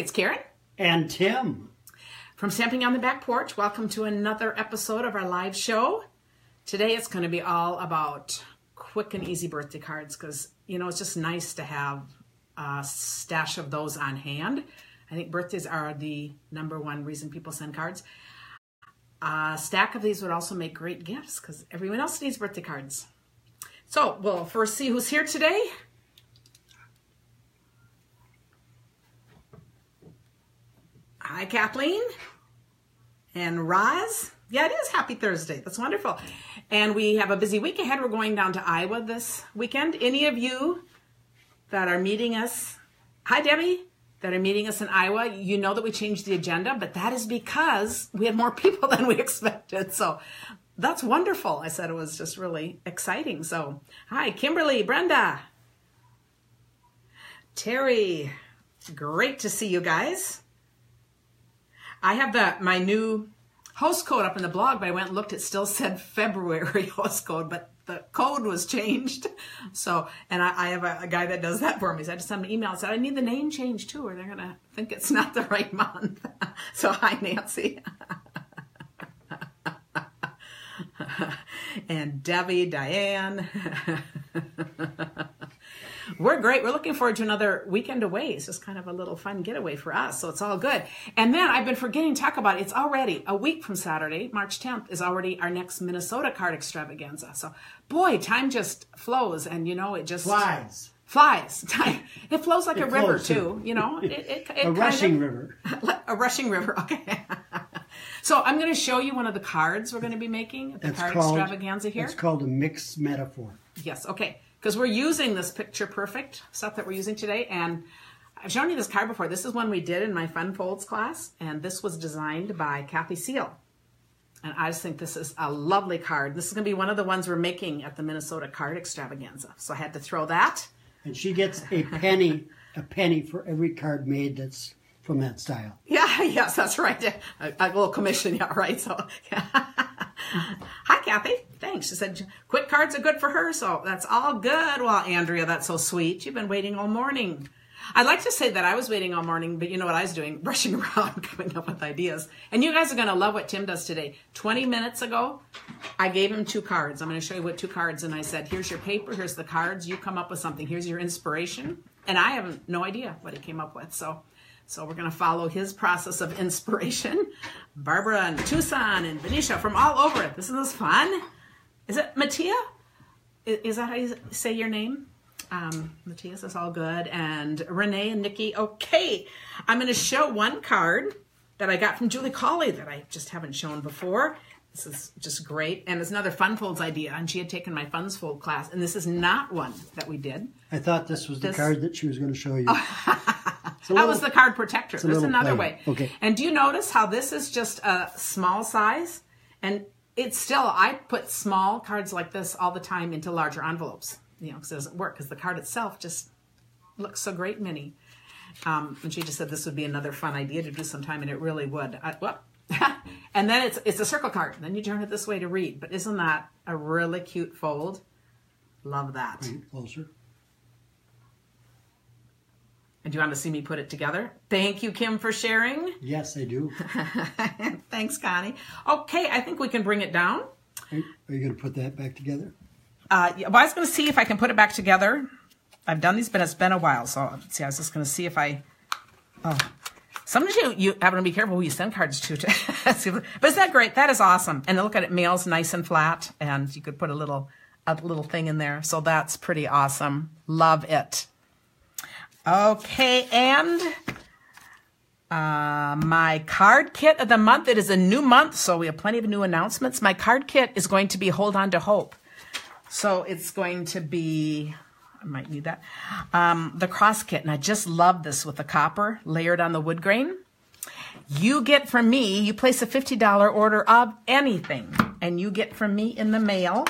it's Karen. And Tim. From Stamping on the Back Porch, welcome to another episode of our live show. Today it's going to be all about quick and easy birthday cards because, you know, it's just nice to have a stash of those on hand. I think birthdays are the #1 reason people send cards. A stack of these would also make great gifts because everyone else needs birthday cards. So we'll first see who's here today. Hi, Kathleen and Roz. Yeah, it is Happy Thursday. That's wonderful. And we have a busy week ahead. We're going down to Iowa this weekend. Any of you that are meeting us, hi, Debbie, that are meeting us in Iowa, you know that we changed the agenda, but that is because we had more people than we expected. So that's wonderful. I said it was just really exciting. So hi, Kimberly, Brenda, Terry. Great to see you guys. I have my new host code up in the blog, but I went and looked. It still said February host code, but the code was changed. So, and I have a guy that does that for me. So I just sent him an email and said, I need the name changed too, or they're going to think it's not the right month. So hi, Nancy. And Debbie, Diane. We're great. We're looking forward to another weekend away. It's just kind of a little fun getaway for us. So it's all good. And then I've been forgetting to talk about it. It's already a week from Saturday, March 10th, is already our next Minnesota card extravaganza. So boy, time just flows and you know, it just Flies. Time, it flows like a river too, you know, a rushing river. A rushing river. Okay. So I'm going to show you one of the cards we're going to be making at the card extravaganza here. It's called a mixed metaphor. Yes. Okay. Because we're using this picture perfect stuff that we're using today. And I've shown you this card before. This is one we did in my Fun Folds class. And this was designed by Kathy Seal. And I just think this is a lovely card. This is going to be one of the ones we're making at the Minnesota card extravaganza. So I had to throw that. And she gets a penny for every card made that's from that style. Yeah, yes, that's right. A little commission, yeah, right. So, yeah. Hi, Kathy. Thanks. She said quick cards are good for her, so that's all good. Well, Andrea, that's so sweet. You've been waiting all morning. I'd like to say that I was waiting all morning, but you know what I was doing? Rushing around, coming up with ideas. And you guys are going to love what Tim does today. 20 minutes ago, I gave him 2 cards. I'm going to show you what 2 cards, and I said, here's your paper, here's the cards. You come up with something. Here's your inspiration. And I have no idea what he came up with, so we're going to follow his process of inspiration. Barbara and Tucson and Venetia from all over it. Isn't this fun? Is it Mattia? Is that how you say your name? Matthias, that's all good. And Renee and Nikki. Okay, I'm going to show one card that I got from Julie Colley that I just haven't shown before. This is just great. And it's another Fun Folds idea. And she had taken my Fun Fold class. And this is not one that we did. I thought this was the card that she was going to show you. That was the card protector. There's another way. Okay. And do you notice how this is just a small size? And it's still, I put small cards like this all the time into larger envelopes, you know, because it doesn't work because the card itself just looks so great mini. And she just said this would be another fun idea to do sometime, and it really would. And then it's a circle card. And then you turn it this way to read. But isn't that a really cute fold? Love that. Closer. And do you want to see me put it together? Thank you, Kim, for sharing. Yes, I do. Thanks, Connie. Okay, I think we can bring it down. Are you going to put that back together? Yeah, well, I was going to see if I can put it back together. I've done these, but it's been a while. So, let's see, I was just going to see if I... Oh, sometimes you have to be careful who you send cards to. But isn't that great? That is awesome. And look at it, mail's nice and flat. And you could put a little thing in there. So that's pretty awesome. Love it. Okay, and my card kit of the month. It is a new month, so we have plenty of new announcements. My card kit is going to be Hold On to Hope. So it's going to be, I might need that, the cross kit. And I just love this with the copper layered on the wood grain. You get from me, you place a $50 order of anything, and you get from me in the mail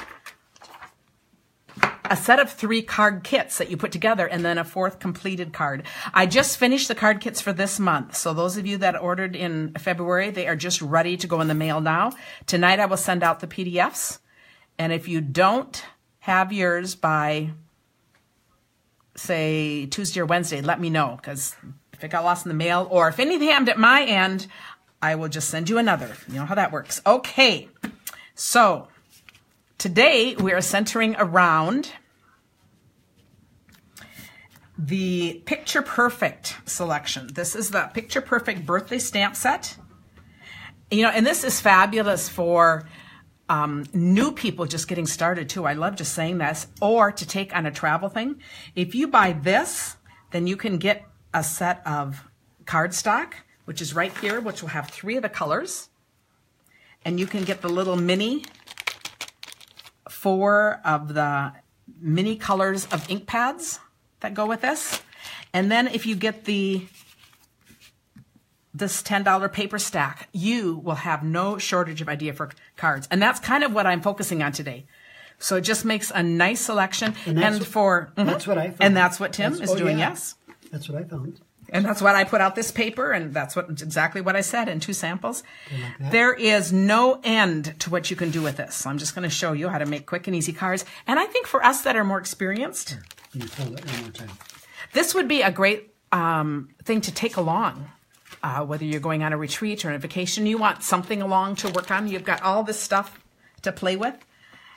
a set of 3 card kits that you put together and then a 4th completed card. I just finished the card kits for this month. So those of you that ordered in February, they are just ready to go in the mail now. Tonight I will send out the PDFs. And if you don't have yours by, say, Tuesday or Wednesday, let me know, because If it got lost in the mail, or if anything happened at my end, I will just send you another. You know how that works. Okay, so today we are centering around the Picture Perfect selection. This is the Picture Perfect birthday stamp set. You know, and this is fabulous for new people just getting started too. I love just saying this, or to take on a travel thing. If you buy this, then you can get a set of cardstock, which is right here, which will have 3 of the colors. And you can get the little mini 4 of the mini colors of ink pads that go with this. And then if you get this $10 paper stack, you will have no shortage of idea for cards. And that's kind of what I'm focusing on today. So it just makes a nice selection. That's what I found. And that's what Tim is doing, yes. That's what I found. And that's what I put out this paper, and that's exactly what I said in 2 samples. Like there is no end to what you can do with this. So I'm just going to show you how to make quick and easy cards. And I think for us that are more experienced, Can you fold it one more time? This would be a great thing to take along. Whether you're going on a retreat or on a vacation, you want something along to work on. You've got all this stuff to play with,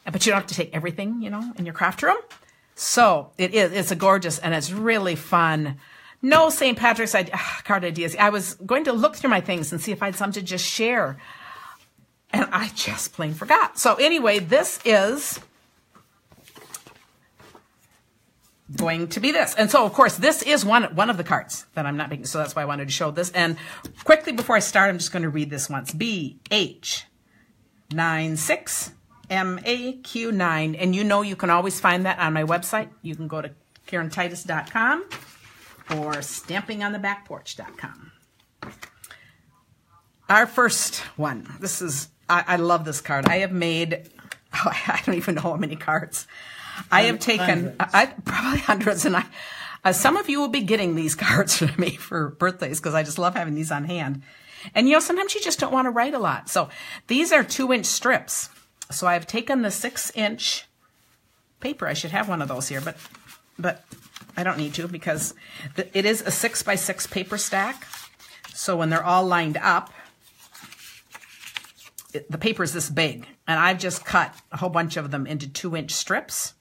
but you don't have to take everything, you know, in your craft room. So it's a gorgeous, and it's really fun. No St. Patrick's card ideas. I was going to look through my things and see if I had some to just share, and I just plain forgot. So anyway, this is going to be this. And so, of course, this is one of the cards that I'm not making, so that's why I wanted to show this. And quickly before I start, I'm just going to read this once. BH96MAQ9. And you know you can always find that on my website. You can go to KarenTitus.com or stampingonthebackporch.com. Our first one. This is, I love this card. I have made, I don't even know how many cards. I have taken probably hundreds, and some of you will be getting these cards from me for birthdays because I just love having these on hand. And you know, sometimes you just don't want to write a lot. So these are 2-inch strips. So I've taken the 6-inch paper. I should have one of those here, but I don't need to because it is a 6x6 paper stack. So when they're all lined up, the paper is this big, and I've just cut a whole bunch of them into 2-inch strips.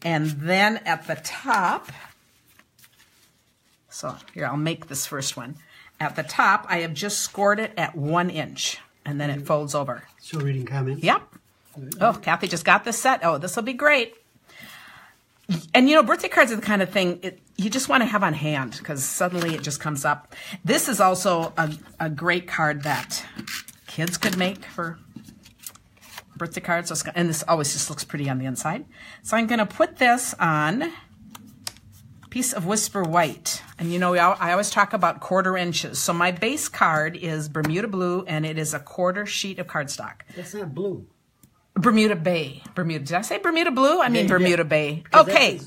And then at the top, so here, I'll make this first one. At the top, I have just scored it at 1 inch, and then it folds over. So reading comments? Yep. Oh, Kathy just got this set. Oh, this will be great. And you know, birthday cards are the kind of thing you just want to have on hand because suddenly it just comes up. This is also a great card that kids could make for birthday cards. And this always just looks pretty on the inside. So I'm going to put this on a piece of Whisper White. And you know, I always talk about 1/4 inches. So my base card is Bermuda Blue, and it is a 1/4 sheet of cardstock. That's not blue. Bermuda Bay. Bermuda. Did I say Bermuda Blue? I mean Bermuda Bay. Okay.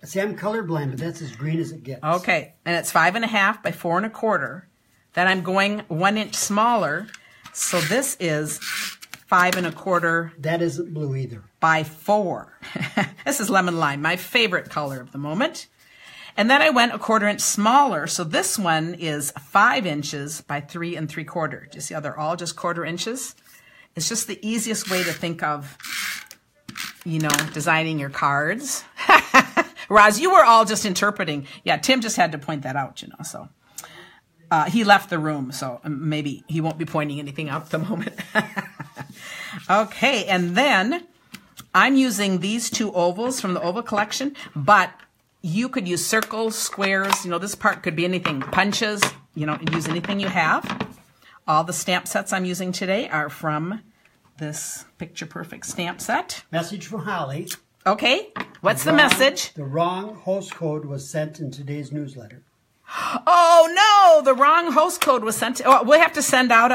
See, I'm colorblind, but that's as green as it gets. Okay. And it's 5.5 by 4 1/4. Then I'm going 1 inch smaller. So this is 5 1/4. That isn't blue either. By 4. This is lemon lime, my favorite color of the moment. And then I went 1/4 inch smaller. So this one is 5 inches by 3 3/4. Do you see how they're all just 1/4 inches? It's just the easiest way to think of, you know, designing your cards. Roz, you were all just interpreting. Yeah, Tim just had to point that out, you know, so. He left the room, so maybe he won't be pointing anything out at the moment. Okay, and then I'm using these 2 ovals from the oval collection, but you could use circles, squares. You know, this part could be anything. Punches, you know, use anything you have. All the stamp sets I'm using today are from this Picture Perfect stamp set. Message from Holly. Okay, what's the message? The wrong host code was sent in today's newsletter. Oh no, the wrong host code was sent. We'll have to send out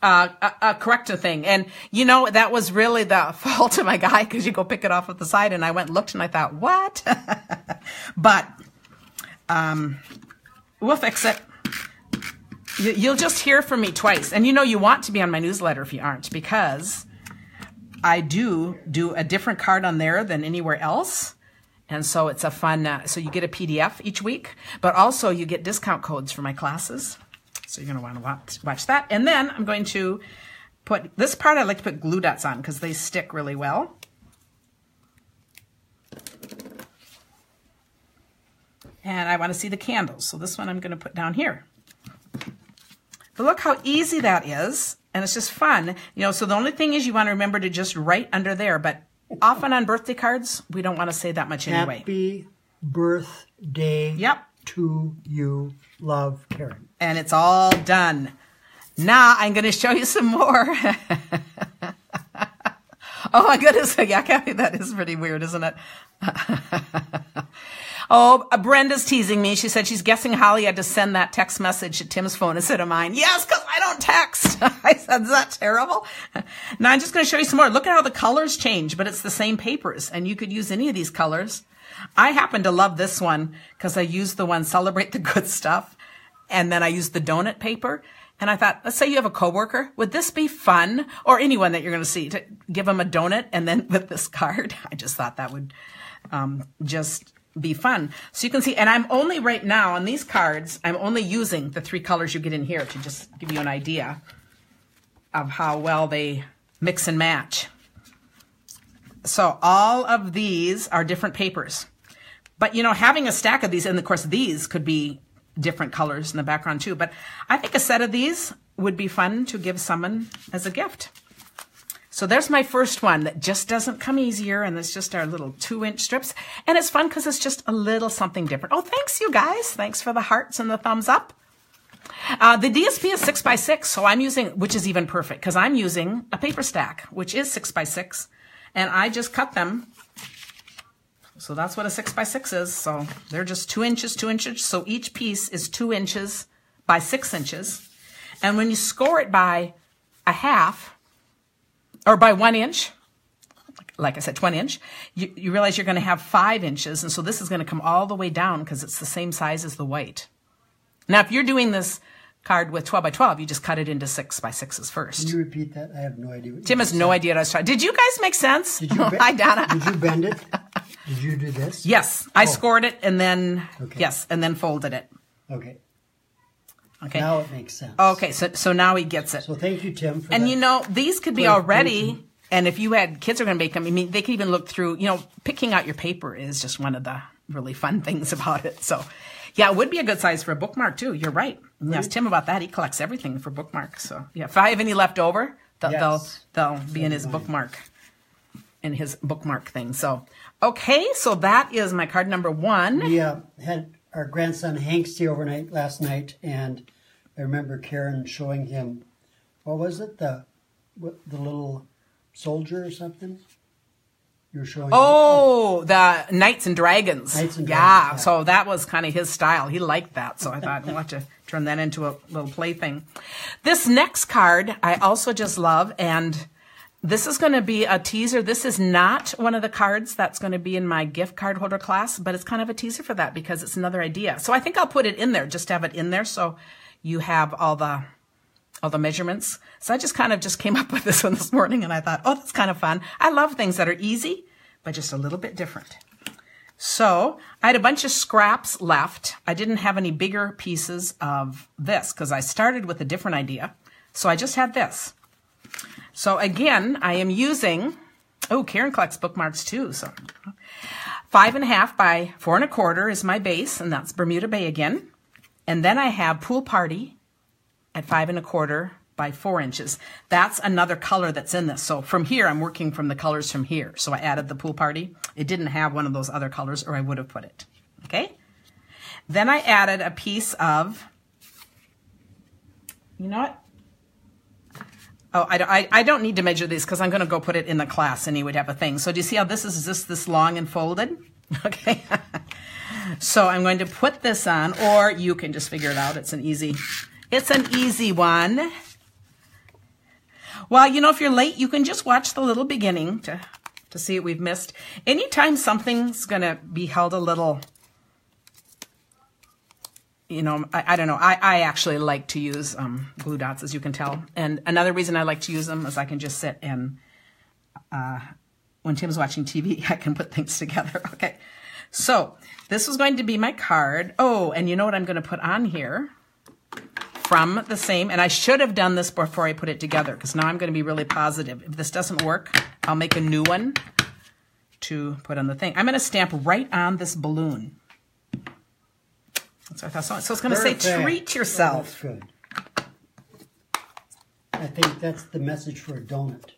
a corrector thing. And you know, that was really the fault of my guy because you go pick it off at the side, and I went and looked and I thought, what? But we'll fix it. You'll just hear from me twice. And you know, you want to be on my newsletter if you aren't, because I do a different card on there than anywhere else. And so it's a fun, so you get a PDF each week, but also you get discount codes for my classes. So you're going to want to watch that. And then I'm going to put, this part I like to put glue dots on because they stick really well. And I want to see the candles. So this one I'm going to put down here. But look how easy that is. And it's just fun. You know, so the only thing is you want to remember to just write under there. But often on birthday cards, we don't want to say that much anyway. Happy birthday to you, love, Karen. And it's all done. Now I'm going to show you some more. Oh my goodness. Yeah, Kathy, that is pretty weird, isn't it? Oh, Brenda's teasing me. She said she's guessing Holly had to send that text message to Tim's phone instead of mine. Yes, because I don't text. I said, is that terrible? Now I'm just going to show you some more. Look at how the colors change, but it's the same papers, and you could use any of these colors. I happen to love this one because I used the one Celebrate the Good Stuff, and then I used the donut paper. And I thought, let's say you have a coworker. Would this be fun? Or anyone that you're going to see, to give them a donut and then with this card. I just thought that would just be fun. So you can see, and I'm only right now on these cards, I'm only using the 3 colors you get in here to just give you an idea of how well they mix and match. So all of these are different papers. But, you know, having a stack of these, and of course these could be different colors in the background too. But I think a set of these would be fun to give someone as a gift. So there's my first one that just doesn't come easier, and it's just our little 2-inch strips. And it's fun because it's just a little something different. Oh, thanks, you guys. Thanks for the hearts and the thumbs up. The DSP is 6x6, so I'm using, which is even perfect, because I'm using a paper stack, which is 6x6, and I just cut them. So that's what a 6x6 is. So they're just 2 inches, 2 inches. So each piece is 2 inches by 6 inches. And when you score it by a half, or by 1 inch, like I said, 1 inch, you realize you're going to have 5 inches. And so this is going to come all the way down because it's the same size as the white. Now, if you're doing this card with 12 by 12, you just cut it into 6x6s first. Can you repeat that? I have no idea. Tim has no idea what I was trying. Did you guys make sense? Did you Hi, Donna. Did you bend it? Did you do this? Yes. I scored it and then, yes, and then folded it. Okay. Okay. Now it makes sense. Okay, so now he gets it. So thank you, Tim, for that. And you know, these could be already, and if you had kids who are going to make them, I mean, they could even look through, you know, picking out your paper is just one of the really fun things about it. So, yeah, it would be a good size for a bookmark, too. You're right. And ask Tim about that. He collects everything for bookmarks. So, yeah, if I have any left over, they'll be in his bookmark thing. So, okay, so that is my card number 1. We had our grandson Hank stay overnight last night, and I remember Karen showing him, what was it, the little soldier or something? You were showing him. The Knights and Dragons. Knights and Dragons, yeah, so that was kind of his style. He liked that, so I thought we'll have to turn that into a little plaything. This next card I also just love, and this is going to be a teaser. This is not one of the cards that's going to be in my gift card holder class, but it's kind of a teaser for that because it's another idea. So I think I'll put it in there, just to have it in there so you have all the measurements. So I just kind of came up with this one this morning, and I thought, oh, that's kind of fun. I love things that are easy, but just a little bit different. So I had a bunch of scraps left. I didn't have any bigger pieces of this because I started with a different idea. So I just had this. So again, I am using, Karen collects bookmarks too. So 5.5 by 4.25 is my base, and that's Bermuda Bay again. And then I have Pool Party at 5.25 by 4 inches. That's another color that's in this. So from here, I'm working from the colors from here. So I added the Pool Party. It didn't have one of those other colors, or I would have put it. Okay. Then I added a piece of, you know what? Oh, I don't need to measure these because I'm going to go put it in the class and you would have a thing. So do you see how this is just this long and folded? Okay. So I'm going to put this on, or you can just figure it out. It's an easy one. Well, you know, if you're late, you can just watch the little beginning to see what we've missed. Anytime something's going to be held a little, you know, I don't know. I actually like to use glue dots, as you can tell. And another reason I like to use them is I can just sit and when Tim's watching TV, I can put things together. Okay. So this was going to be my card. Oh, and you know what I'm going to put on here from the same, and I should have done this before I put it together because now I'm going to be really positive. If this doesn't work, I'll make a new one to put on the thing. I'm going to stamp right on this balloon. That's what I thought. So it's going to say, treat yourself. Oh, that's good. I think that's the message for a donut.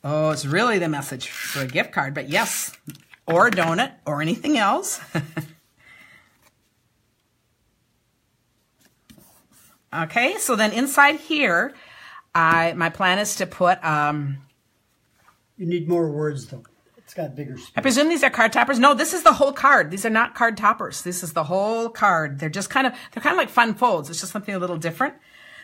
Oh, it's really the message for a gift card, but yes, or a donut or anything else. Okay, so then inside here, my plan is to put... you need more words, though. It's got bigger space. I presume these are card toppers. No, this is the whole card. These are not card toppers. This is the whole card. They're kind of like fun folds. It's just something a little different.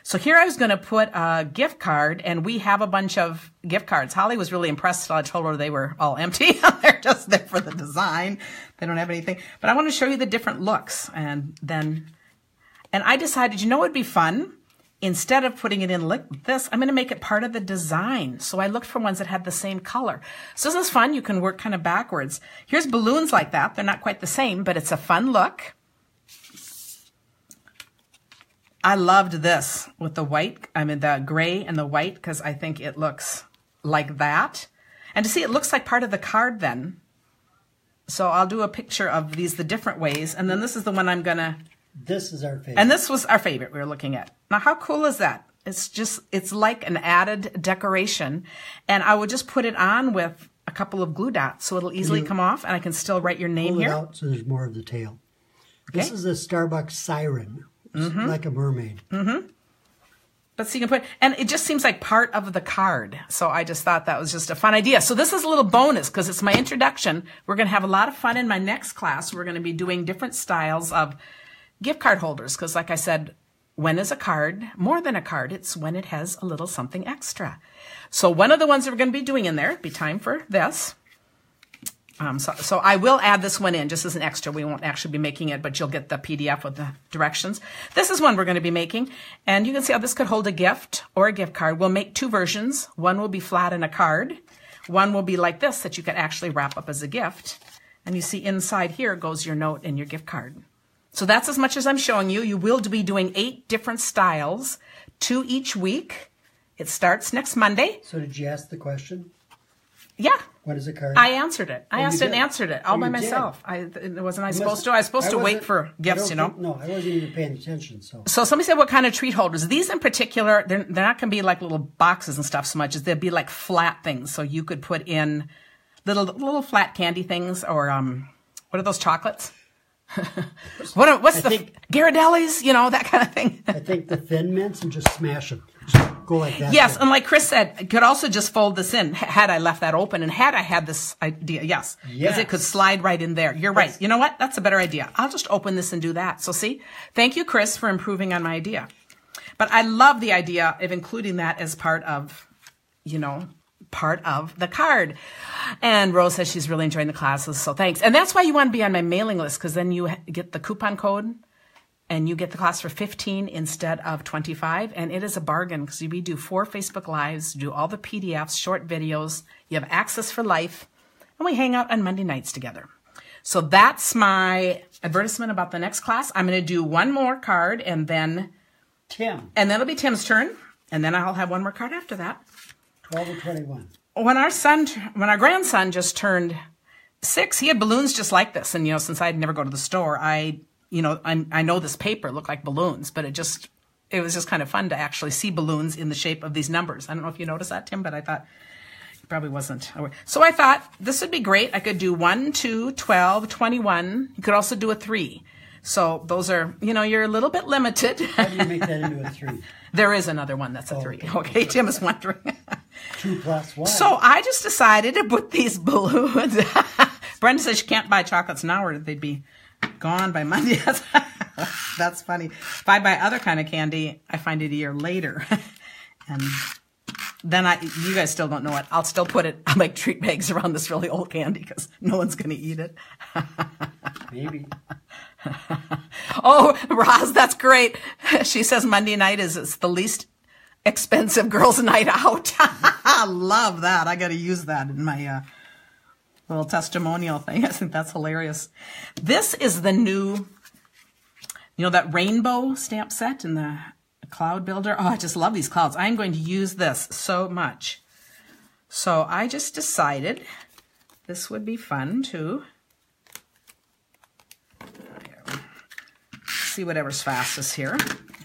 So here I was going to put a gift card, and we have a bunch of gift cards. Holly was really impressed until I told her they were all empty. They're just there for the design. They don't have anything. But I want to show you the different looks. And I decided, you know what would be fun? Instead of putting it in like this, I'm going to make it part of the design. So I looked for ones that had the same color. So this is fun. You can work kind of backwards. Here's balloons like that. They're not quite the same, but it's a fun look. I loved this with the white, the gray and the white, because I think it looks like that. And to see, it looks like part of the card then. So I'll do a picture of these, the different ways. And then this is the one I'm going to... This is our favorite. And this was our favorite we were looking at. Now, how cool is that? It's like an added decoration. And I would just put it on with a couple of glue dots so it'll easily come off, and I can still write your name here. Pull it out so there's more of the tail. Okay. This is a Starbucks siren. It's like a mermaid. But so you can put, and it just seems like part of the card. So I just thought that was just a fun idea. So this is a little bonus because it's my introduction. We're going to have a lot of fun in my next class. We're going to be doing different styles of gift card holders, because like I said, when is a card more than a card? It's when it has a little something extra. So one of the ones that we're going to be doing in there, it'd be time for this. So I will add this one in just as an extra. We won't actually be making it, but you'll get the PDF with the directions. This is one we're going to be making, and you can see how this could hold a gift or a gift card. We'll make two versions. One will be flat in a card. One will be like this that you can actually wrap up as a gift. And you see inside here goes your note and your gift card. So that's as much as I'm showing you. You will be doing 8 different styles, 2 each week. It starts next Monday. So did you ask the question? Yeah. What is a card? I answered it. I asked it and answered it all by myself. Wasn't I supposed to? I was supposed to wait for gifts, you know? No, I wasn't even paying attention. So somebody said, what kind of treat holders? These in particular, they're not going to be like little boxes and stuff so much as they'll be like flat things. So you could put in little flat candy things, or what are those chocolates? What's the Ghirardelli's, you know, that kind of thing. I think the Thin Mints, and just smash them. Just go like that. Yes, and like Chris said, I could also just fold this in had I left that open, and had I had this idea, yes, because it could slide right in there. You're right. You know what? That's a better idea. I'll just open this and do that. So see, thank you, Chris, for improving on my idea. But I love the idea of including that as part of, part of the card. And Rose says she's really enjoying the classes, so thanks. And that's why you want to be on my mailing list, because then you get the coupon code and you get the class for $15 instead of $25. And it is a bargain because we do 4 Facebook Lives, do all the PDFs, short videos. You have access for life, and we hang out on Monday nights together. So that's my advertisement about the next class. I'm going to do one more card, and then Tim. And then it'll be Tim's turn, and then I'll have one more card after that. 12 or 21. When our grandson just turned 6, he had balloons just like this. And, since I'd never go to the store, I know this paper looked like balloons, but it was just kind of fun to actually see balloons in the shape of these numbers. I don't know if you noticed that, Tim, but I thought it probably wasn't aware. So I thought this would be great. I could do 1, 2, 12, 21. You could also do a 3. So those are, you're a little bit limited. How do you make that into a 3? There is another one that's a 3. Okay, Tim is wondering. 2 plus 1. So I just decided to put these balloons. Brenda says you can't buy chocolates now or they'd be gone by Monday. That's funny. If I buy other kind of candy, I find it a year later. And then you guys still don't know it. I'll still I'll make treat bags around this really old candy because no one's going to eat it. Maybe. Oh, Roz, that's great. She says Monday night it's the least expensive girls' night out. I love that. I got to use that in my little testimonial thing. I think that's hilarious. This is the new, that rainbow stamp set in the cloud builder. Oh, I just love these clouds. I'm going to use this so much. So I just decided this would be fun to see whatever's fastest here.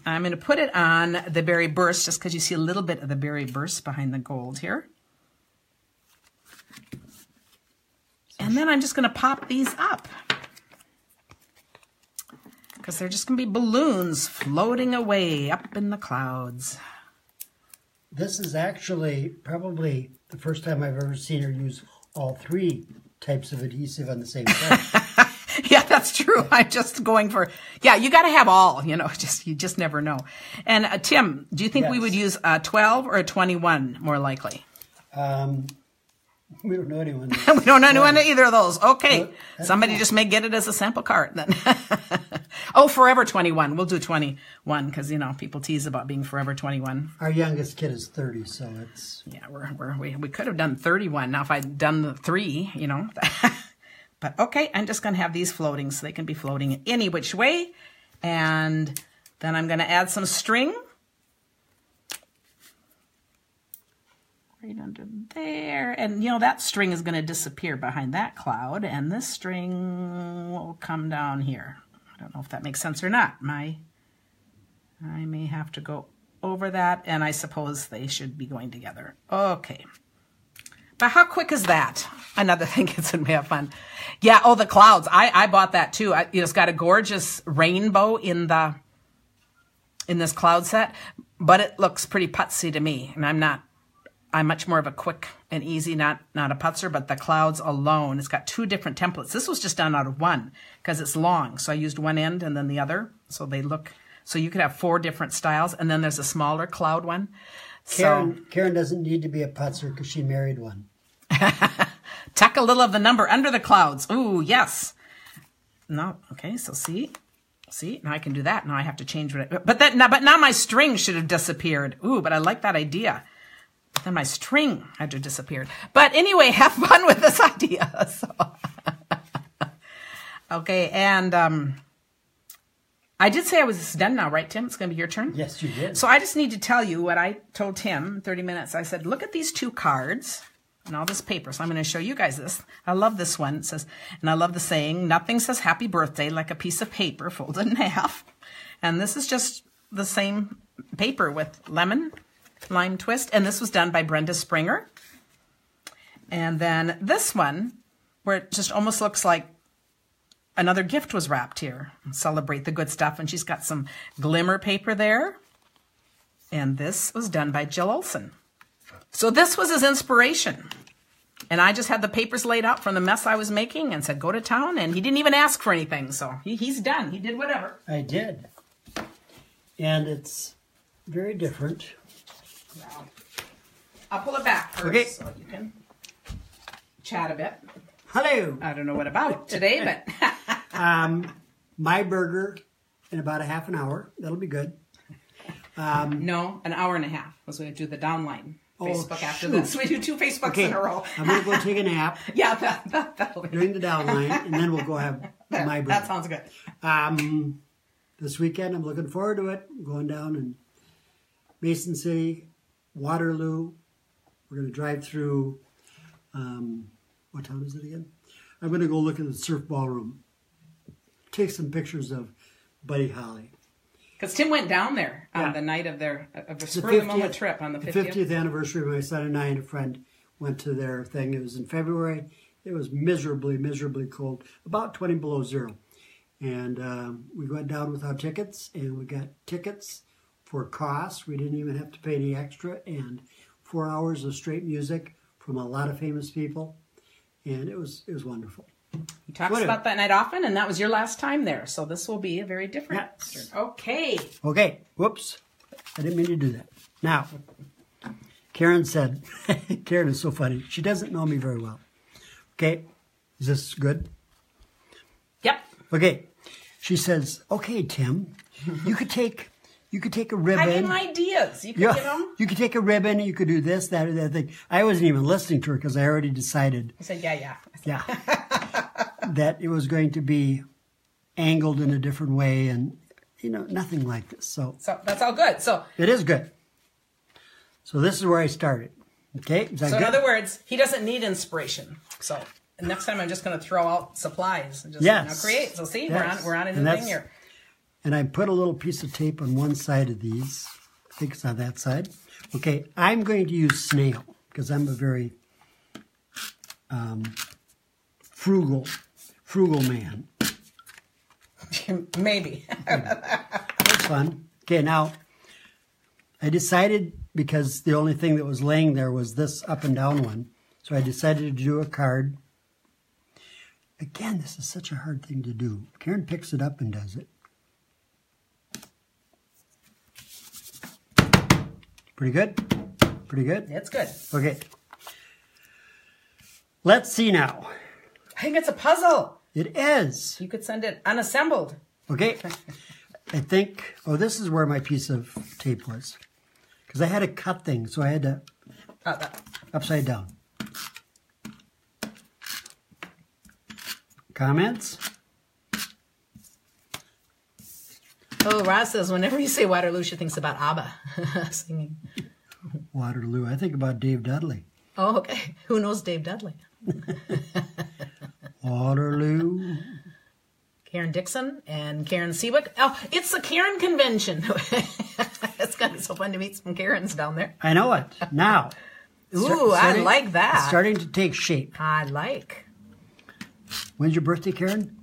I'm going to put it on the berry burst just because you see a little bit of the berry burst behind the gold here. And then I'm just going to pop these up because they're just going to be balloons floating away up in the clouds. This is actually probably the first time I've ever seen her use all three types of adhesive on the same side. Yeah, that's true. I'm just going for, you got to have all, you just never know. And Tim, do you think we would use a 12 or a 21 more likely? We don't know anyone. We don't know anyone either of those. Okay. Somebody just may get it as a sample card then. Oh, Forever 21. We'll do 21 because, people tease about being Forever 21. Our youngest kid is 30, so it's... Yeah, we could have done 31. Now, if I'd done the 3, But, okay, I'm just going to have these floating so they can be floating any which way. And then I'm going to add some string. Right under there. And, that string is going to disappear behind that cloud. And this string will come down here. I don't know if that makes sense or not. I may have to go over that. And I suppose they should be going together. Okay. But how quick is that? Another thing that's going to have fun. Yeah, the clouds. I bought that too. It's got a gorgeous rainbow in this cloud set. But it looks pretty putsy to me. And I'm much more of a quick and easy, not a putzer, but the clouds alone, it's got 2 different templates. This was just done out of one because it's long. So I used one end and then the other. So so you could have 4 different styles. And then there's a smaller cloud one. Karen doesn't need to be a putzer because she married one. Tuck a little of the number under the clouds. Ooh, yes. No, okay, so see, now I can do that. Now I have to change but now my string should have disappeared. Ooh, but I like that idea. Then my string had to disappear. But anyway, have fun with this idea. So. Okay, and I did say I was done now, right, Tim? It's going to be your turn? Yes, you did. So I just need to tell you what I told Tim in 30 minutes. I said, look at these 2 cards and all this paper. So I'm going to show you guys this. I love this one. It says, and I love the saying, nothing says happy birthday like a piece of paper folded in half. And this is just the same paper with lime twist, and this was done by Brenda Springer. And then this one, where it just almost looks like another gift was wrapped here. Celebrate the good stuff, and she's got some glimmer paper there. And this was done by Jill Olson. So this was his inspiration. And I just had the papers laid out from the mess I was making and said, go to town, and he didn't even ask for anything. So he's done. He did whatever. I did. And it's very different. I'll pull it back first so you can chat a bit. Hello. I don't know what about today, but... My burger in about a half an hour. That'll be good. No, an hour and a half. Because we do the downline Facebook after shoot. this. We do 2 Facebooks in a row. I'm going to go take a nap. Yeah, that'll be... During the downline, and then we'll go have my burger. That sounds good. This weekend, I'm looking forward to it. I'm going down in Mason City, Waterloo. We're going to drive through, what town is it again? I'm going to go look at the surf ballroom. Take some pictures of Buddy Holly. Because Tim went down there on the night of their spur of the moment trip on the 50th. The 50th anniversary, my son and I and a friend went to their thing. It was in February. It was miserably, miserably cold, about 20 below zero. And we went down without tickets, and we got tickets for cost. We didn't even have to pay any extra, and 4 hours of straight music from a lot of famous people, and it was wonderful. He talks about that night often, and that was your last time there, so this will be a very different. Yes. Okay. Okay. Whoops. I didn't mean to do that. Now, Karen said, Karen is so funny. She doesn't know me very well. Okay. Is this good? Yep. Okay. She says, okay, Tim, you You could take a ribbon. I mean, ideas. You could, You could take a ribbon. You could do this, that, or that thing. I wasn't even listening to her because I already decided. I said, yeah. That it was going to be angled in a different way, and nothing like this. So that's all good. So it is good. So this is where I started. Okay. So in other words, he doesn't need inspiration. So next time I'm just going to throw out supplies and just create. So see, we're on a new thing here. And I put a little piece of tape on one side of these. I think it's on that side. Okay, I'm going to use snail because I'm a very frugal man. Maybe. That's fun. Okay, now I decided, because the only thing that was laying there was this up and down one, so I decided to do a card. Again, this is such a hard thing to do. Karen picks it up and does it. Pretty good? Pretty good? It's good. Okay. Let's see now. I think it's a puzzle. It is. You could send it unassembled. Okay. I think, this is where my piece of tape was. Because I had to cut things, so I had to upside down. Comments? Oh, Ross says, whenever you say Waterloo, she thinks about ABBA singing. Waterloo. I think about Dave Dudley. Oh, okay. Who knows Dave Dudley? Waterloo. Karen Dixon and Karen Seawick. Oh, it's the Karen convention. It's going to be so fun to meet some Karens down there. I know it. Now. Ooh, I like that. It's starting to take shape. I like. When's your birthday, Karen?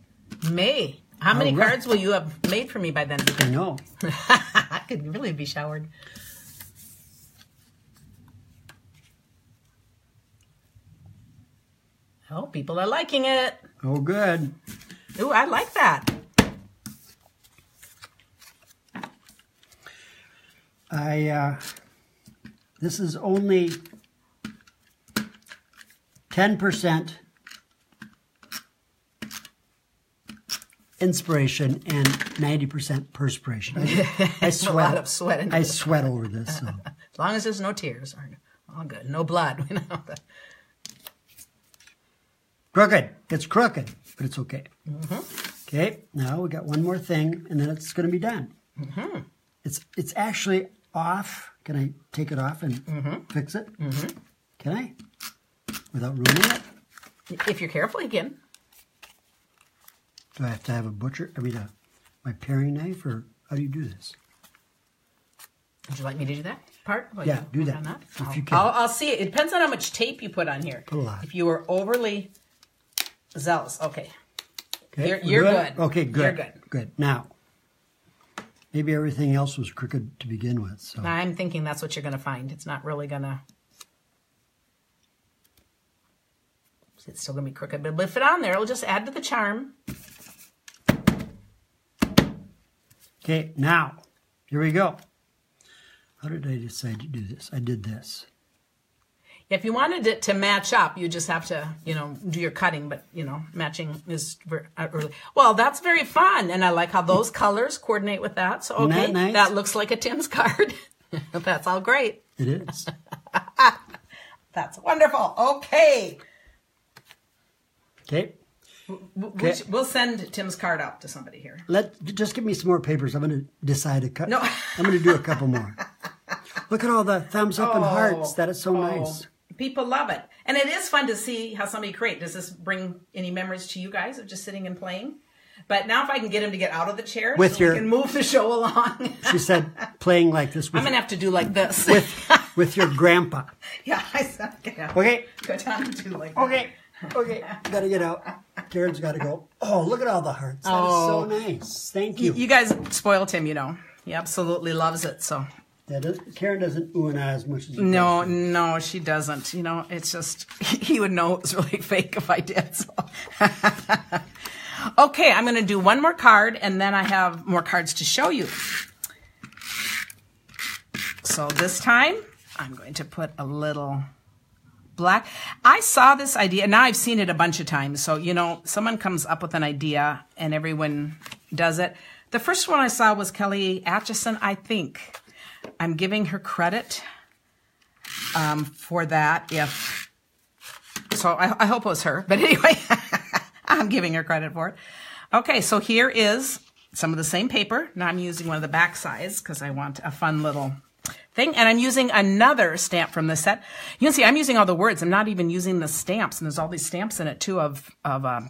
May. How many cards will you have made for me by then? I know. I could really be showered. Oh, people are liking it. Oh, good. Ooh, I like that. This is only 10% inspiration and 90% perspiration. I sweat. A lot of sweat. I sweat over this. So. As long as there's no tears, all good. No blood. Crooked. It's crooked, but it's okay. Okay, now we got one more thing, and then it's going to be done. It's actually off. Can I take it off and fix it? Can I? Without ruining it? If you're careful, you can. Do I have to have my paring knife, or how do you do this? Would you like me to do that part? Yeah, do that. If you can. I'll see it. It depends on how much tape you put on here. Put a lot. If you were overly zealous, okay. Okay, you're good. Okay, good. You're good. Good. Now, maybe everything else was crooked to begin with. So I'm thinking that's what you're going to find. It's not really going to... It's still going to be crooked, but if it on there, it'll just add to the charm. Okay, now, here we go. How did I decide to do this? I did this. If you wanted it to match up, you just have to, do your cutting, but, matching is early. Well, that's very fun, and I like how those colors coordinate with that. So, okay, Isn't that nice? That looks like a Tim's card. That's all great. It is. That's wonderful. Okay. Okay. We'll send Tim's card out to somebody here. Just give me some more papers. I'm going to decide to cut. No. I'm going to do a couple more. Look at all the thumbs up and hearts. That is so nice. People love it. And it is fun to see how somebody create. Does this bring any memories to you guys of just sitting and playing? But now if I can get him to get out of the chair we can move the show along. She said playing like this. I'm going to have to do like this. With your grandpa. Yeah, I said, okay. Go down and do like that. Okay, gotta get out. Karen's gotta go. Oh, look at all the hearts. That is so nice. Thank you. You guys spoiled him, He absolutely loves it, so. Karen doesn't ooh and ah as much as you. No, she doesn't. It's just, he would know it was really fake if I did, so. Okay, I'm going to do one more card, and then I have more cards to show you. So this time, I'm going to put a little black. I saw this idea, and now I've seen it a bunch of times. So, someone comes up with an idea, and everyone does it. The first one I saw was Kelly Atchison, I think. I'm giving her credit for that. So I hope it was her. But anyway, I'm giving her credit for it. Okay, so here is some of the same paper. Now I'm using one of the back sides because I want a fun little thing. And I'm using another stamp from this set. You can see I'm using all the words. I'm not even using the stamps. And there's all these stamps in it, too, of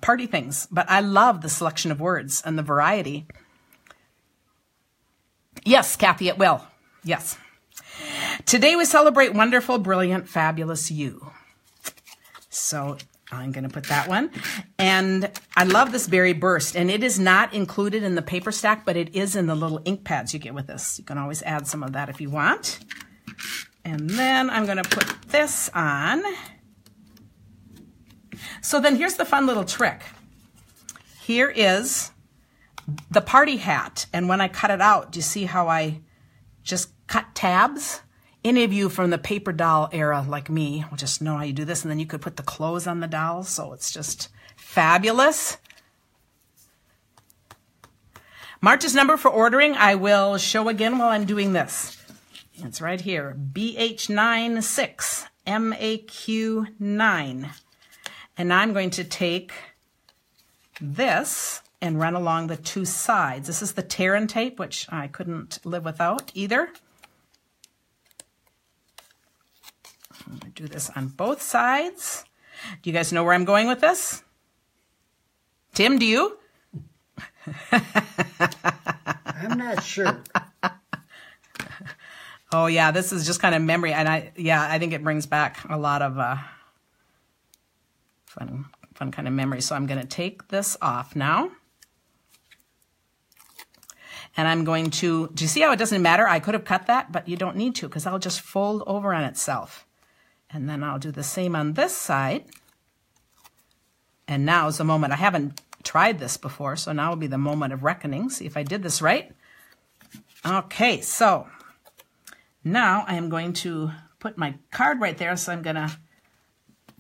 party things. But I love the selection of words and the variety. Yes, Kathy, it will. Yes. Today we celebrate wonderful, brilliant, fabulous you. So I'm going to put that one. And I love this berry burst. And it is not included in the paper stack, but it is in the little ink pads you get with this. You can always add some of that if you want. And then I'm going to put this on. So then here's the fun little trick. Here is the party hat. And when I cut it out, do you see how I just cut tabs? Any of you from the paper doll era like me will just know how you do this. And then you could put the clothes on the dolls. So it's just fabulous. March's number for ordering, I will show again while I'm doing this. It's right here, BH96, MAQ9. And I'm going to take this and run along the two sides. This is the Terran tape, which I couldn't live without either. I'm going to do this on both sides. Do you guys know where I'm going with this? Tim, do you? I'm not sure. Oh yeah, this is just kind of memory, and I think it brings back a lot of fun kind of memory. So I'm going to take this off now. And I'm going to, do you see how it doesn't matter? I could have cut that, but you don't need to because I'll just fold over on itself. And then I'll do the same on this side. And now is the moment. I haven't tried this before, so now will be the moment of reckoning. See if I did this right. Okay, so now I am going to put my card right there. So I'm going to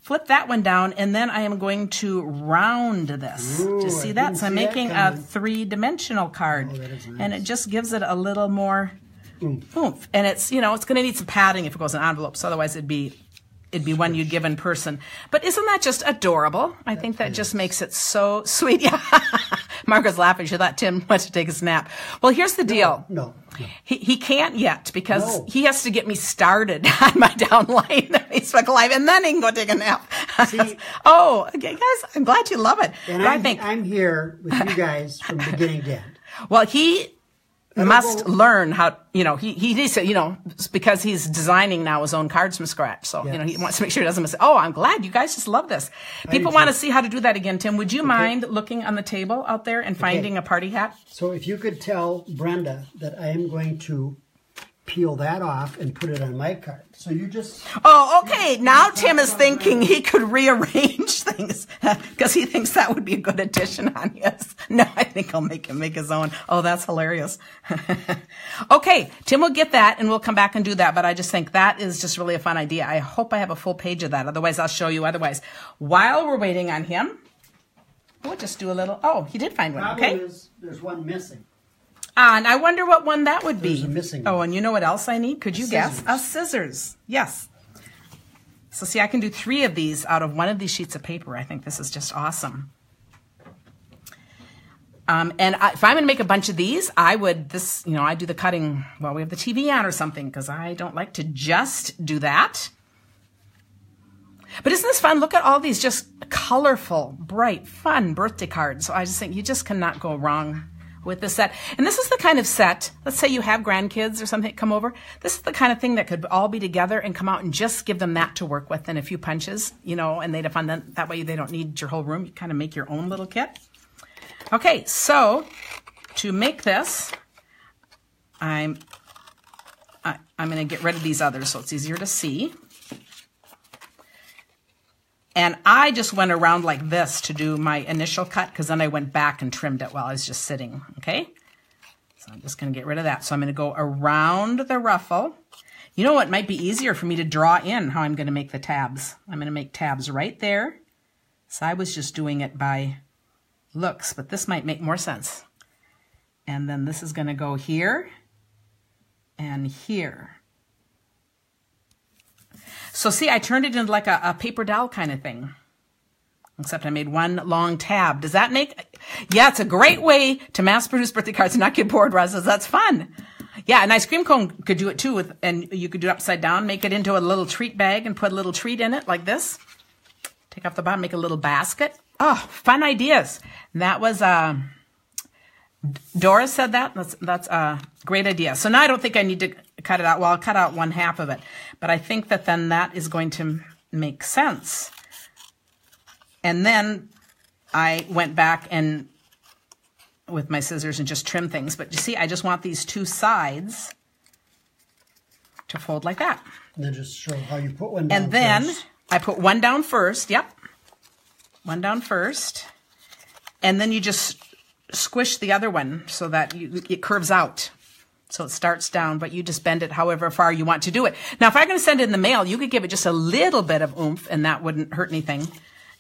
flip that one down, and then I am going to round this. Ooh, do you see that? So I'm making a three-dimensional card. Oh, that is nice. And it just gives it a little more oomph. And it's, you know, it's going to need some padding if it goes in envelopes. Otherwise, it'd be one you'd give in person. But isn't that just adorable? I think that just makes it so sweet. Yeah. Margaret's laughing. She thought Tim went to take a snap. Well, here's the deal. No. He can't yet because he has to get me started on my downline Facebook Live, and then he can go take a nap. See, oh, okay, guys, I'm glad you love it. And I'm here with you guys from beginning to end. Well, he must learn how, you know, he needs to, you know, because he's designing now his own cards from scratch. So, you know, he wants to make sure he doesn't miss it. Oh, I'm glad you guys just love this. People want to see how to do that again. Tim, would you mind looking on the table out there and finding a party hat? So if you could tell Brenda that I am going to peel that off and put it on my card. So you just... Oh, okay. Now Tim is thinking he could rearrange things because he thinks that would be a good addition on his. No, I think I'll make him make his own. Oh, that's hilarious. Okay, Tim will get that and we'll come back and do that. But I just think that is just really a fun idea. I hope I have a full page of that. Otherwise, I'll show you otherwise. While we're waiting on him, we'll just do a little... Oh, he did find one. Okay. Problem is, there's one missing. And I wonder what one that would be. There's a missing one. Oh, and you know what else I need? Could you guess? Scissors. Scissors. Yes. So see, I can do 3 of these out of one of these sheets of paper. I think this is just awesome. If I'm going to make a bunch of these, I do the cutting while we have the TV on or something because I don't like to just do that. But isn't this fun? Look at all these just colorful, bright, fun birthday cards. So I just think you just cannot go wrong with this set. And this is the kind of set, let's say you have grandkids or something come over. This is the kind of thing that could all be together and come out and just give them that to work with and a few punches, you know, and they'd have fun. That way they don't need your whole room. You kind of make your own little kit. Okay, so to make this, I'm going to get rid of these others so it's easier to see. And I just went around like this to do my initial cut because then I went back and trimmed it while I was just sitting, okay? So I'm just going to get rid of that. So I'm going to go around the ruffle. You know what might be easier for me to draw in how I'm going to make the tabs. I'm going to make tabs right there. So I was just doing it by looks, but this might make more sense. And then this is going to go here and here. So see, I turned it into like a paper doll kind of thing. Except I made one long tab. Does that make... Yeah, it's a great way to mass produce birthday cards and not get bored, Russ. That's fun. Yeah, an ice cream cone could do it too. And you could do it upside down, make it into a little treat bag and put a little treat in it like this. Take off the bottom, make a little basket. Oh, fun ideas. And that was... Doris said that. That's a great idea. So now I don't think I need to cut it out. Well, I'll cut out 1/2 of it. But I think that then that is going to make sense. And then I went back and with my scissors and just trim things. But you see, I just want these two sides to fold like that. And then just show how you put one down. And then first. I put one down first. Yep. One down first. And then you just squish the other one so that it curves out. So it starts down, but you just bend it however far you want to do it. Now, if I'm going to send it in the mail, you could give it just a little bit of oomph and that wouldn't hurt anything.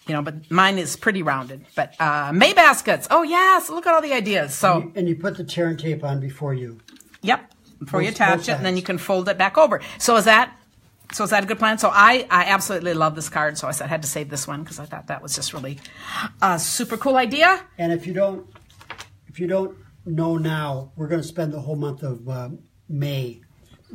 You know, but mine is pretty rounded. But May baskets. Oh, yes. Look at all the ideas. So And you put the tear and tape on before you... Yep. Before you attach it, and then you can fold it back over. So is that a good plan? So I absolutely love this card. So I said I had to save this one because I thought that was just really a super cool idea. And if you don't know now, we're going to spend the whole month of May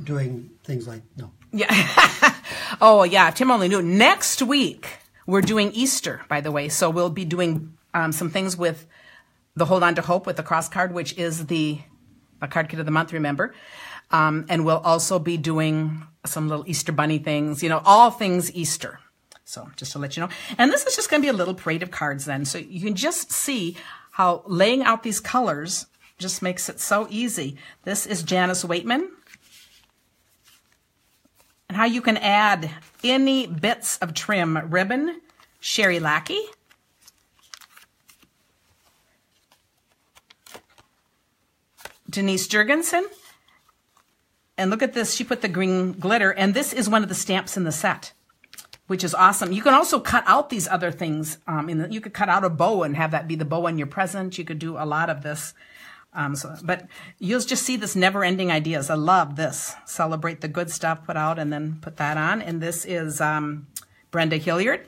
doing things like, no. Yeah. Oh, yeah. If Tim only knew. Next week, we're doing Easter, by the way. So we'll be doing some things with the Hold On to Hope with the cross card, which is a card kit of the month, remember. And we'll also be doing some little Easter bunny things, you know, all things Easter. So just to let you know. And this is just going to be a little parade of cards then. So you can just see how laying out these colors just makes it so easy. This is Janice Waitman. And how you can add any bits of trim. Ribbon, Sherry Lackey. Denise Jurgensen. And look at this. She put the green glitter. And this is one of the stamps in the set, which is awesome. You can also cut out these other things. You could cut out a bow and have that be the bow on your present. You could do a lot of this. But you'll just see this never-ending ideas. I love this. Celebrate the good stuff, put out, and then put that on. And this is Brenda Hilliard.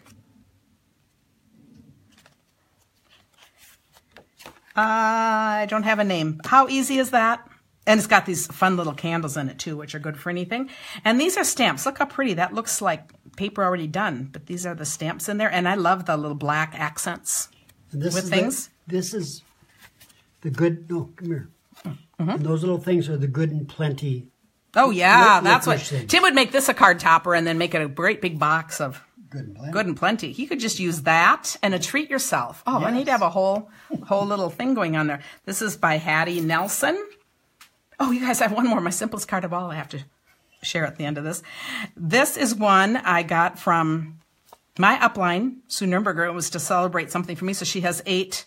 I don't have a name. How easy is that? And it's got these fun little candles in it, too, which are good for anything. And these are stamps. Look how pretty. That looks like paper already done. But these are the stamps in there. And I love the little black accents with things. This is the good... No, come here. Mm-hmm. And those little things are the good and plenty. Oh, yeah. That's what... Things. Tim would make this a card topper and then make it a great big box of good and plenty. He could just use that and a treat yourself. Oh, yes. And he'd have a whole little thing going on there. This is by Hattie Nelson. Oh, you guys, I have one more. My simplest card of all I have to share at the end of this. This is one I got from my upline, Sue Nürnberger. It was to celebrate something for me. So she has 8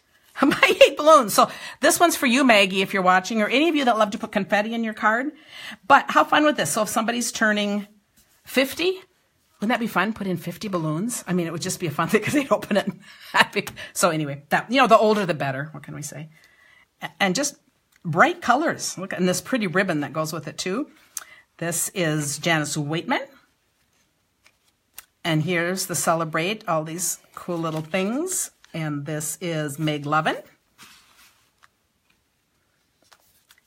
balloons. So this one's for you, Maggie, if you're watching, or any of you that love to put confetti in your card. But how fun with this? So if somebody's turning 50, wouldn't that be fun? Put in 50 balloons. I mean, it would just be a fun thing because they'd open it. So anyway, the older the better. What can we say? And just bright colors. Look, and this pretty ribbon that goes with it too. This is Janice Waitman. And here's the Celebrate, all these cool little things. And this is Meg Lovin.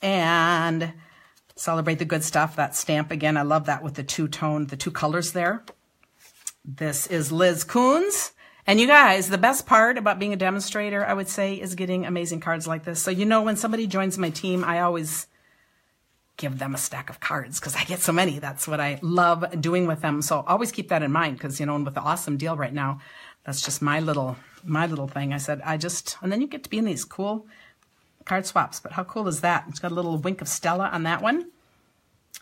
And Celebrate the Good Stuff, that stamp again. I love that with the two colors there. This is Liz Coons. And you guys, the best part about being a demonstrator, I would say, is getting amazing cards like this. So, you know, when somebody joins my team, I always give them a stack of cards because I get so many. That's what I love doing with them. So always keep that in mind because, you know, with the awesome deal right now, that's just my little thing. I said, and then you get to be in these cool card swaps. But how cool is that? It's got a little wink of Stella on that one.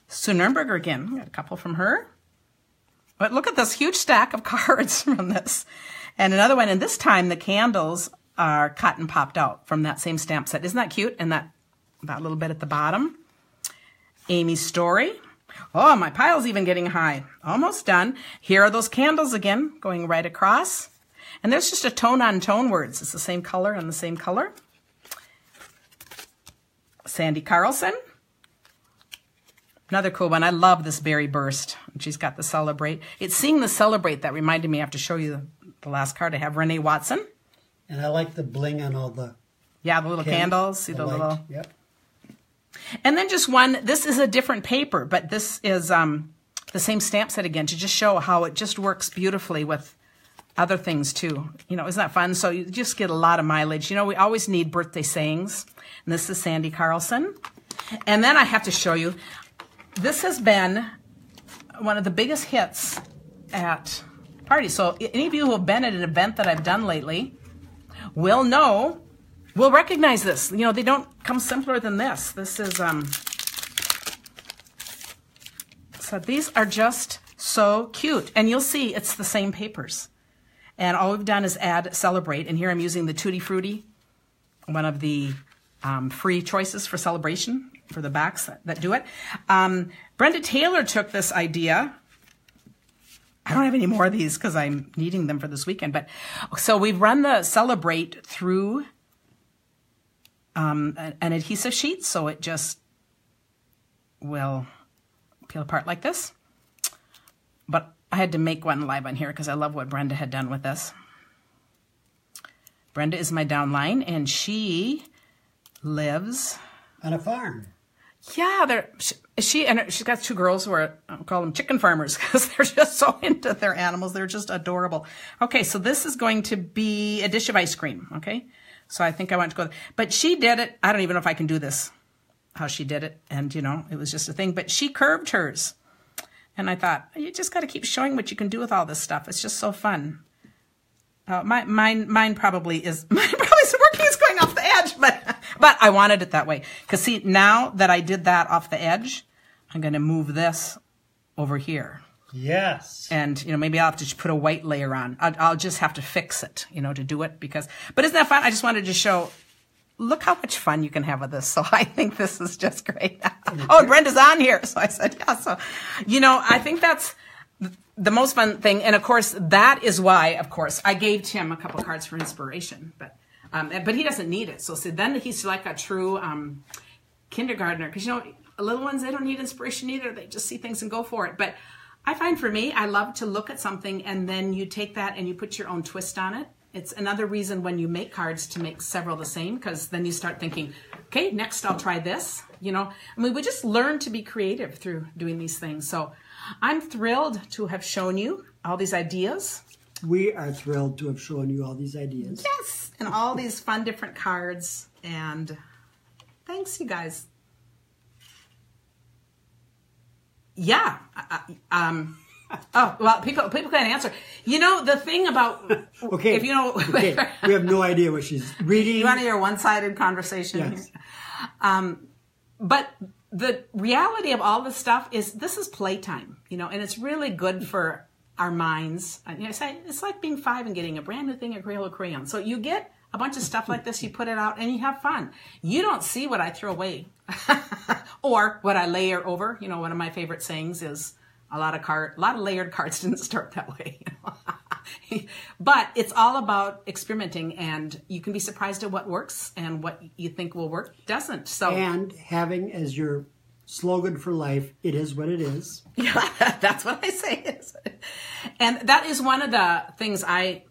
Sue Nürnberger again. Got a couple from her. But look at this huge stack of cards from this. And another one, and this time the candles are cut and popped out from that same stamp set. Isn't that cute? And that little bit at the bottom. Amy Story. Oh, my pile's even getting high. Almost done. Here are those candles again, going right across. And there's just a tone-on-tone words. It's the same color and the same color. Sandy Carlson. Another cool one. I love this Berry Burst. She's got the Celebrate. It's seeing the Celebrate that reminded me I have to show you the last card. I have Renee Watson. And I like the bling on all the... Yeah, the little candles. See the little... Yep. And then just one. This is a different paper, but this is the same stamp set again to just show how it just works beautifully with other things too. You know, isn't that fun? So you just get a lot of mileage. You know, we always need birthday sayings. And this is Sandy Carlson. And then I have to show you, this has been one of the biggest hits at parties. So any of you who have been at an event that I've done lately will know, will recognize this. You know, they don't come simpler than this. This is, so these are just so cute. And you'll see it's the same papers. And all we've done is add Celebrate. And here I'm using the Tutti Frutti, one of the free choices for celebration for the backs that do it. Brenda Taylor took this idea. I don't have any more of these because I'm needing them for this weekend. But so we've run the Celebrate through an adhesive sheet, so it just will peel apart like this. But I had to make one live on here because I love what Brenda had done with this. Brenda is my downline, and she lives on a farm. Yeah, she's got two girls who are, I'll call them chicken farmers because they're just so into their animals. They're just adorable. Okay, so this is going to be a dish of ice cream, okay? So I think I want to go, but she did it. I don't even know if I can do this, how she did it. And, you know, it was just a thing, but she curved hers. And I thought, you just got to keep showing what you can do with all this stuff. It's just so fun. Mine probably is working. It's going off the edge, but I wanted it that way. Because see, now that I did that off the edge, I'm going to move this over here. Yes. And, you know, maybe I'll have to put a white layer on. I'll just have to fix it, you know, to do it because, but isn't that fun? I just wanted to show, look how much fun you can have with this. So I think this is just great. Oh, and Brenda's on here. So I said, yeah. So, you know, I think that's the most fun thing. And of course, that is why, of course, I gave Tim a couple cards for inspiration, but he doesn't need it. So then he's like a true kindergartner. Because, you know, little ones, they don't need inspiration either. They just see things and go for it. But I find for me, I love to look at something and then you take that and you put your own twist on it. It's another reason when you make cards to make several the same, because then you start thinking, okay, next I'll try this. You know, I mean, we just learn to be creative through doing these things. So I'm thrilled to have shown you all these ideas. We are thrilled to have shown you all these ideas. Yes, and all these fun different cards. And thanks, you guys. Yeah. Oh, well, people can't answer. You know, the thing about... Okay. If you know... Okay. We have no idea what she's reading. You want to hear a one-sided conversation? Yes. But the reality of all this stuff is this is playtime, you know, and it's really good for our minds. You know, it's like being 5 and getting a brand new thing, a crayon. So you get a bunch of stuff like this, you put it out, and you have fun. You don't see what I throw away or what I layer over. You know, one of my favorite sayings is a lot of layered cards didn't start that way. You know? But it's all about experimenting, and you can be surprised at what works and what you think will work doesn't. So and having as your slogan for life, it is what it is. Yeah, that's what I say. And that is one of the things I've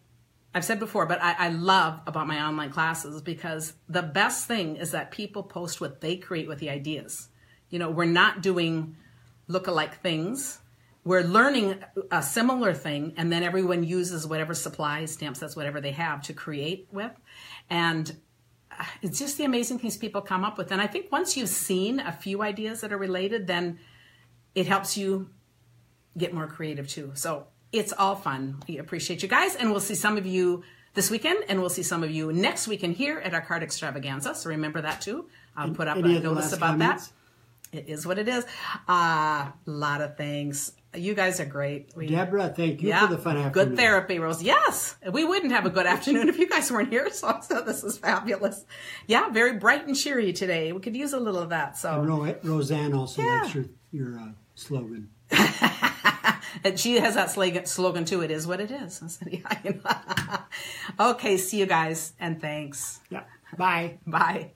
said before, but I love about my online classes, because the best thing is that people post what they create with the ideas. You know, we're not doing look-alike things. We're learning a similar thing, and then everyone uses whatever supplies, stamp sets, whatever they have to create with. And it's just the amazing things people come up with. And I think once you've seen a few ideas that are related, then it helps you get more creative too. So it's all fun. We appreciate you guys, and we'll see some of you this weekend, and we'll see some of you next weekend here at our card extravaganza. So remember that too. I'll put up a notice about that. It is what it is. A lot of things. You guys are great. Deborah, thank you for the fun afternoon. Good therapy, Rose. Yes. We wouldn't have a good afternoon if you guys weren't here. So this is fabulous. Yeah, very bright and cheery today. We could use a little of that. So and Roseanne also likes your slogan. And she has that slogan too. It is what it is. I said, yeah, you know. Okay, see you guys, and thanks. Yeah. Bye. Bye.